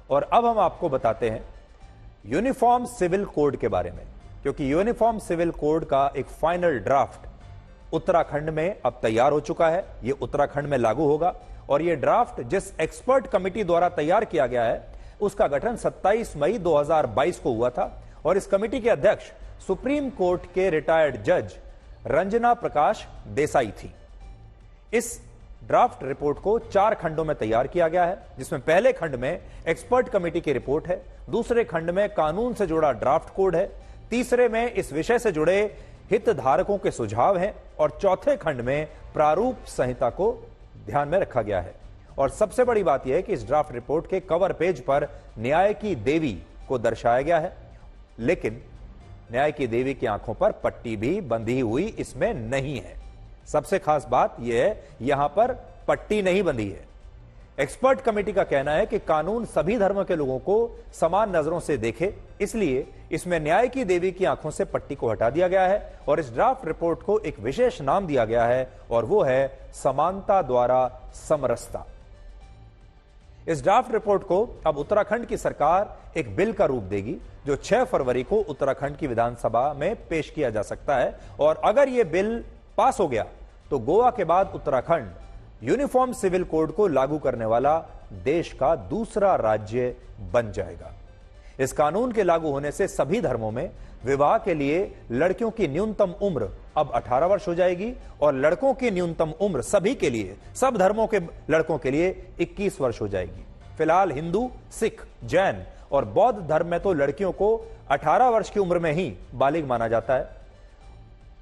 और अब हम आपको बताते हैं यूनिफॉर्म सिविल कोड के बारे में, क्योंकि यूनिफॉर्म सिविल कोड का एक फाइनल ड्राफ्ट उत्तराखंड में अब तैयार हो चुका है। यह उत्तराखंड में लागू होगा और यह ड्राफ्ट जिस एक्सपर्ट कमेटी द्वारा तैयार किया गया है उसका गठन 27 मई 2022 को हुआ था और इस कमेटी के अध्यक्ष सुप्रीम कोर्ट के रिटायर्ड जज रंजना प्रकाश देसाई थी। इस ड्राफ्ट रिपोर्ट को 4 खंडों में तैयार किया गया है, जिसमें पहले खंड में एक्सपर्ट कमेटी की रिपोर्ट है, दूसरे खंड में कानून से जुड़ा ड्राफ्ट कोड है, तीसरे में इस विषय से जुड़े हितधारकों के सुझाव हैं और चौथे खंड में प्रारूप संहिता को ध्यान में रखा गया है। और सबसे बड़ी बात यह है कि इस ड्राफ्ट रिपोर्ट के कवर पेज पर न्याय की देवी को दर्शाया गया है, लेकिन न्याय की देवी की आंखों पर पट्टी भी बंधी हुई इसमें नहीं है। सबसे खास बात यह है, यहां पर पट्टी नहीं बंधी है। एक्सपर्ट कमेटी का कहना है कि कानून सभी धर्मों के लोगों को समान नजरों से देखे, इसलिए इसमें न्याय की देवी की आंखों से पट्टी को हटा दिया गया है और इस ड्राफ्ट रिपोर्ट को एक विशेष नाम दिया गया है और वो है समानता द्वारा समरसता। इस ड्राफ्ट रिपोर्ट को अब उत्तराखंड की सरकार एक बिल का रूप देगी जो 6 फरवरी को उत्तराखंड की विधानसभा में पेश किया जा सकता है और अगर यह बिल पास हो गया तो गोवा के बाद उत्तराखंड यूनिफॉर्म सिविल कोड को लागू करने वाला देश का दूसरा राज्य बन जाएगा। इस कानून के लागू होने से सभी धर्मों में विवाह के लिए लड़कियों की न्यूनतम उम्र अब 18 वर्ष हो जाएगी और लड़कों की न्यूनतम उम्र सभी के लिए, सब धर्मों के लड़कों के लिए 21 वर्ष हो जाएगी। फिलहाल हिंदू, सिख, जैन और बौद्ध धर्म में तो लड़कियों को 18 वर्ष की उम्र में ही बालिग माना जाता है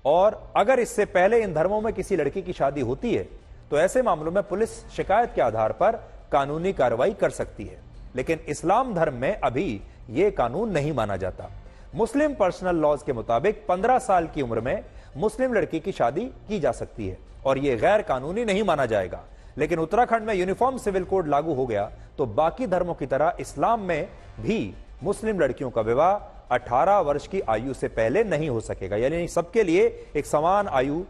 और अगर इससे पहले इन धर्मों में किसी लड़की की शादी होती है तो ऐसे मामलों में पुलिस शिकायत के आधार पर कानूनी कार्रवाई कर सकती है, लेकिन इस्लाम धर्म में अभी यह कानून नहीं माना जाता। मुस्लिम पर्सनल लॉज के मुताबिक 15 साल की उम्र में मुस्लिम लड़की की शादी की जा सकती है और यह गैर कानूनी नहीं माना जाएगा। लेकिन उत्तराखंड में यूनिफॉर्म सिविल कोड लागू हो गया तो बाकी धर्मों की तरह इस्लाम में भी मुस्लिम लड़कियों का विवाह 18 वर्ष की आयु से पहले नहीं हो सकेगा, यानी सबके लिए एक समान आयु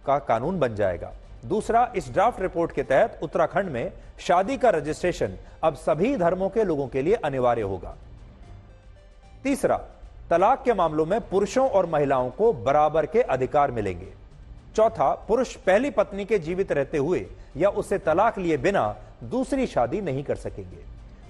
का कानून बन जाएगा। दूसरा, इस ड्राफ्ट रिपोर्ट के तहत उत्तराखंड में शादी का रजिस्ट्रेशन अब सभी धर्मों के लोगों के लिए अनिवार्य होगा। तीसरा, तलाक के मामलों में पुरुषों और महिलाओं को बराबर के अधिकार मिलेंगे। चौथा, पुरुष पहली पत्नी के जीवित रहते हुए या उसे तलाक लिए बिना दूसरी शादी नहीं कर सकेंगे।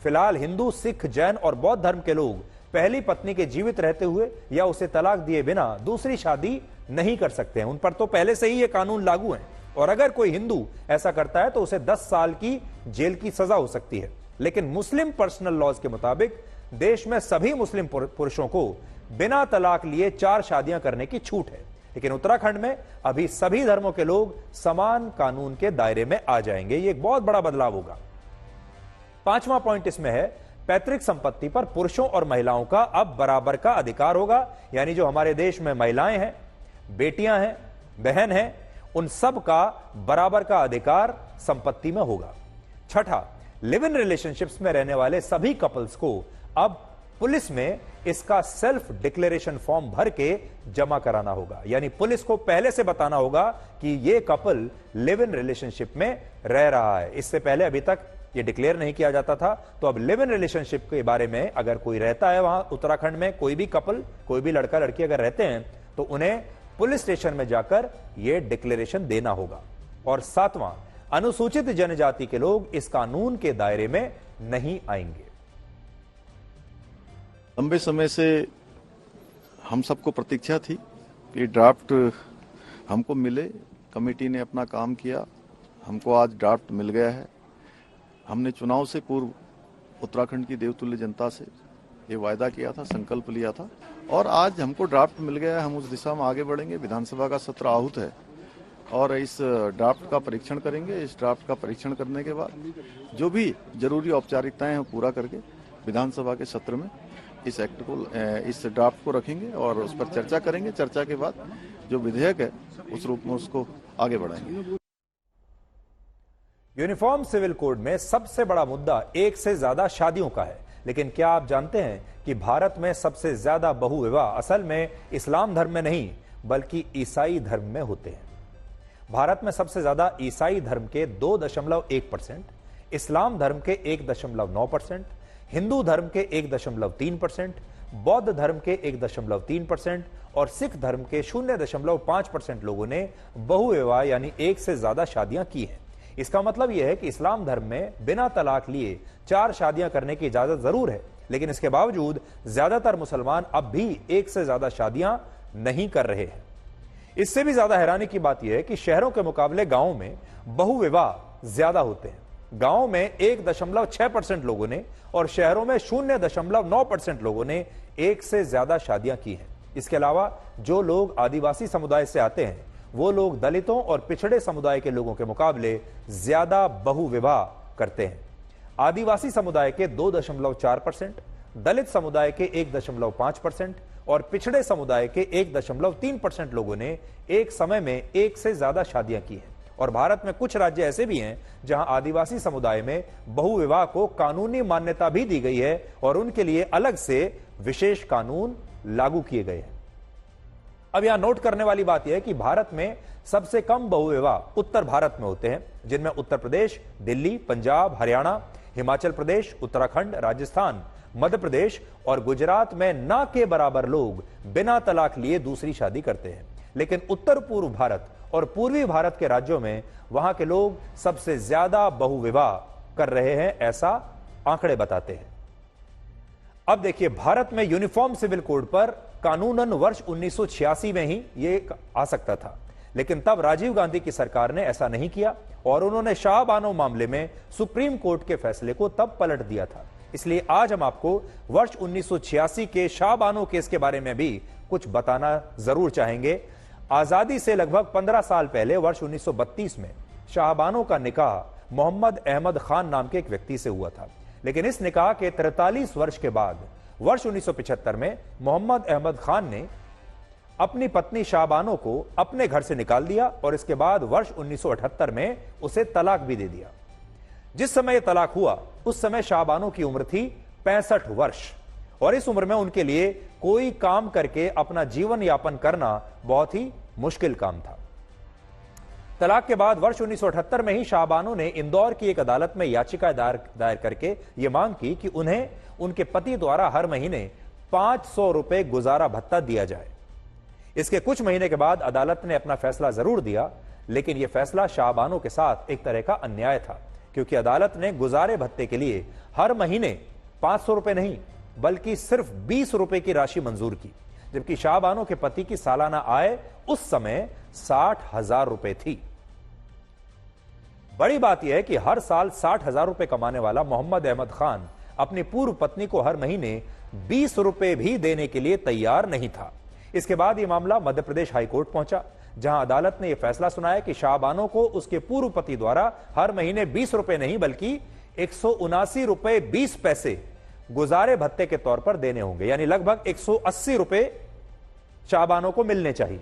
फिलहाल हिंदू, सिख, जैन और बौद्ध धर्म के लोग पहली पत्नी के जीवित रहते हुए या उसे तलाक दिए बिना दूसरी शादी नहीं कर सकते हैं, उन पर तो पहले से ही ये कानून लागू है और अगर कोई हिंदू ऐसा करता है तो उसे 10 साल की जेल की सजा हो सकती है। लेकिन मुस्लिम पर्सनल लॉज के मुताबिक देश में सभी मुस्लिम पुरुषों को बिना तलाक लिए 4 शादियां करने की छूट है, लेकिन उत्तराखंड में अभी सभी धर्मों के लोग समान कानून के दायरे में आ जाएंगे। ये एक बहुत बड़ा बदलाव होगा। 5वां पॉइंट इसमें है, पैतृक संपत्ति पर पुरुषों और महिलाओं का अब बराबर का अधिकार होगा, यानी जो हमारे देश में महिलाएं हैं, बेटियां हैं, बहन हैं, उन सब का बराबर का अधिकार संपत्ति में होगा। छठा, लिव इन रिलेशनशिप्स में रहने वाले सभी कपल्स को अब पुलिस में इसका सेल्फ डिक्लेरेशन फॉर्म भर के जमा कराना होगा, यानी पुलिस को पहले से बताना होगा कि ये कपल लिव इन रिलेशनशिप में रह रहा है। इससे पहले अभी तक ये डिक्लेयर नहीं किया जाता था, तो अब लिव इन रिलेशनशिप के बारे में अगर कोई रहता है वहां उत्तराखंड में, कोई भी कपल, कोई भी लड़का लड़की अगर रहते हैं तो उन्हें पुलिस स्टेशन में जाकर यह डिक्लेरेशन देना होगा। और 7वां, अनुसूचित जनजाति के लोग इस कानून के दायरे में नहीं आएंगे। लंबे समय से हम सबको प्रतीक्षा थी कि ड्राफ्ट हमको मिले, कमेटी ने अपना काम किया, हमको आज ड्राफ्ट मिल गया है। हमने चुनाव से पूर्व उत्तराखंड की देवतुल्य जनता से ये वायदा किया था, संकल्प लिया था और आज हमको ड्राफ्ट मिल गया है। हम उस दिशा में आगे बढ़ेंगे। विधानसभा का सत्र आहूत है और इस ड्राफ्ट का परीक्षण करेंगे। इस ड्राफ्ट का परीक्षण करने के बाद जो भी जरूरी औपचारिकताएं हैं पूरा करके विधानसभा के सत्र में इस एक्ट को, इस ड्राफ्ट को रखेंगे और उस पर चर्चा करेंगे। चर्चा के बाद जो विधेयक है उस रूप में उसको आगे बढ़ाएंगे। यूनिफॉर्म सिविल कोड में सबसे बड़ा मुद्दा एक से ज्यादा शादियों का है, लेकिन क्या आप जानते हैं कि भारत में सबसे ज्यादा बहुविवाह असल में इस्लाम धर्म में नहीं बल्कि ईसाई धर्म में होते हैं। भारत में सबसे ज्यादा ईसाई धर्म के 2.1%, इस्लाम धर्म के 1.9%, हिंदू धर्म के 1.3%, बौद्ध धर्म के 1.3% और सिख धर्म के 0.5% लोगों ने बहुविवाह यानी एक से ज्यादा शादियां की हैं। इसका मतलब यह है कि इस्लाम धर्म में बिना तलाक लिए 4 शादियां करने की इजाजत जरूर है, लेकिन इसके बावजूद ज्यादातर मुसलमान अब भी एक से ज्यादा शादियां नहीं कर रहे हैं। इससे भी ज्यादा हैरानी की बात यह है कि शहरों के मुकाबले गांवों में बहुविवाह ज्यादा होते हैं। गांवों में 1.6% लोगों ने और शहरों में 0.9% लोगों ने एक से ज्यादा शादियां की हैं। इसके अलावा जो लोग आदिवासी समुदाय से आते हैं वो लोग दलितों और पिछड़े समुदाय के लोगों के मुकाबले ज्यादा बहुविवाह करते हैं। आदिवासी समुदाय के 2.4%, दलित समुदाय के 1.5% और पिछड़े समुदाय के 1.3% लोगों ने एक समय में एक से ज्यादा शादियां की हैं। और भारत में कुछ राज्य ऐसे भी हैं जहां आदिवासी समुदाय में बहुविवाह को कानूनी मान्यता भी दी गई है और उनके लिए अलग से विशेष कानून लागू किए गए हैं। अब यहां नोट करने वाली बात यह है कि भारत में सबसे कम बहुविवाह उत्तर भारत में होते हैं, जिनमें उत्तर प्रदेश, दिल्ली, पंजाब, हरियाणा, हिमाचल प्रदेश, उत्तराखंड, राजस्थान, मध्य प्रदेश और गुजरात में न के बराबर लोग बिना तलाक लिए दूसरी शादी करते हैं। लेकिन उत्तर पूर्व भारत और पूर्वी भारत के राज्यों में वहां के लोग सबसे ज्यादा बहुविवाह कर रहे हैं, ऐसा आंकड़े बताते हैं। अब देखिए, भारत में यूनिफॉर्म सिविल कोड पर कानूनन वर्ष 1986 में ही ये आ सकता था, लेकिन तब राजीव गांधी की सरकार ने ऐसा नहीं किया और उन्होंने शाहबानो मामले में सुप्रीम कोर्ट के फैसले को तब पलट दिया था। इसलिए आज हम आपको वर्ष 1986 के शाहबानो केस के बारे में भी कुछ बताना जरूर चाहेंगे। आजादी से लगभग 15 साल पहले वर्ष 1932 में शाहबानो का निकाह मोहम्मद अहमद खान नाम के एक व्यक्ति से हुआ था, लेकिन इस निकाह के 43 वर्ष के बाद वर्ष 1975 में मोहम्मद अहमद खान ने अपनी पत्नी शाहबानो को अपने घर से निकाल दिया और इसके बाद वर्ष 1978 में उसे तलाक भी दे दिया। जिस समय यह तलाक हुआ उस समय शाहबानो की उम्र थी 65 वर्ष और इस उम्र में उनके लिए कोई काम करके अपना जीवन यापन करना बहुत ही मुश्किल काम था। तलाक के बाद वर्ष 1978 में ही शाहबानो ने इंदौर की एक अदालत में याचिका दायर करके यह मांग की कि उन्हें उनके पति द्वारा हर महीने 500 रुपए गुजारा भत्ता दिया जाए। इसके कुछ महीने के बाद अदालत ने अपना फैसला जरूर दिया, लेकिन यह फैसला शाहबानो के साथ एक तरह का अन्याय था, क्योंकि अदालत ने गुजारे भत्ते के लिए हर महीने 500 रुपए नहीं बल्कि सिर्फ 20 रुपए की राशि मंजूर की, जबकि शाहबानो के पति की सालाना आय उस समय 60,000 रुपए थी। बड़ी बात यह है कि हर साल 60,000 रुपए कमाने वाला मोहम्मद अहमद खान अपनी पूर्व पत्नी को हर महीने 20 रुपए भी देने के लिए तैयार नहीं था। इसके बाद यह मामला मध्य प्रदेश हाईकोर्ट पहुंचा, जहां अदालत ने यह फैसला सुनाया कि शाहबानो को उसके पूर्व पति द्वारा हर महीने 20 रुपए नहीं बल्कि 179 रुपए 20 पैसे गुजारे भत्ते के तौर पर देने होंगे, यानी लगभग 180 रुपए शाहबानो को मिलने चाहिए।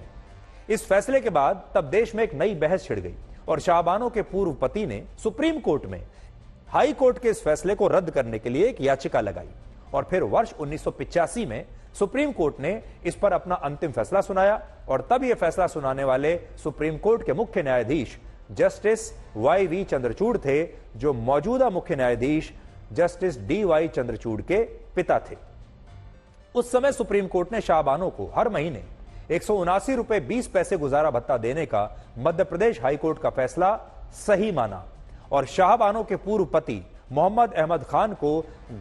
इस फैसले के बाद तब देश में एक नई बहस छिड़ गई और शाहबानो के पूर्व पति ने सुप्रीम कोर्ट में हाई कोर्ट के इस फैसले को रद्द करने के लिए एक याचिका लगाई और फिर वर्ष 1985 में सुप्रीम कोर्ट ने इस पर अपना अंतिम फैसला सुनाया और तब यह फैसला सुनाने वाले सुप्रीम कोर्ट के मुख्य न्यायाधीश जस्टिस YV चंद्रचूड़ थे, जो मौजूदा मुख्य न्यायाधीश जस्टिस DY चंद्रचूड़ के पिता थे। उस समय सुप्रीम कोर्ट ने शाहबानो को हर महीने 179 रुपए 20 पैसे गुजारा भत्ता देने का मध्य प्रदेश हाईकोर्ट का फैसला सही माना और शाहबानो के पूर्व पति मोहम्मद अहमद खान को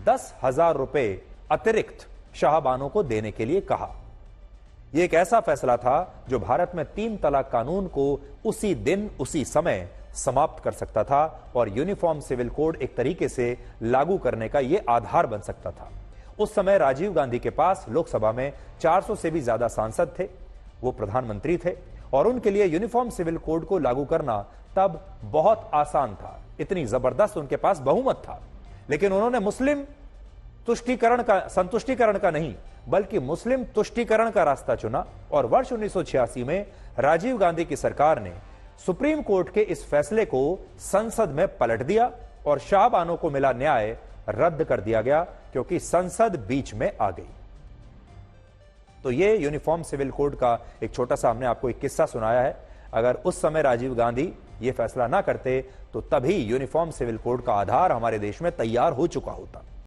10,000 रुपए अतिरिक्त शाहबानो को देने के लिए कहा। यह एक ऐसा फैसला था जो भारत में 3 तलाक कानून को उसी दिन उसी समय समाप्त कर सकता था और यूनिफॉर्म सिविल कोड एक तरीके से लागू करने का यह आधार बन सकता था। उस समय राजीव गांधी के पास लोकसभा में 400 से भी ज्यादा सांसद थे, वो प्रधानमंत्री थे और उनके लिए यूनिफॉर्म सिविल कोड को लागू करना तब बहुत आसान था, इतनी जबरदस्त उनके पास बहुमत था। लेकिन उन्होंने मुस्लिम संतुष्टिकरण का नहीं बल्कि मुस्लिम तुष्टीकरण का रास्ता चुना और वर्ष 1986 में राजीव गांधी की सरकार ने सुप्रीम कोर्ट के इस फैसले को संसद में पलट दिया और शाहबानो को मिला न्याय रद्द कर दिया गया, क्योंकि संसद बीच में आ गई। तो ये यूनिफॉर्म सिविल कोड का एक छोटा सा हमने आपको एक किस्सा सुनाया है। अगर उस समय राजीव गांधी ये फैसला ना करते तो तभी यूनिफॉर्म सिविल कोड का आधार हमारे देश में तैयार हो चुका होता।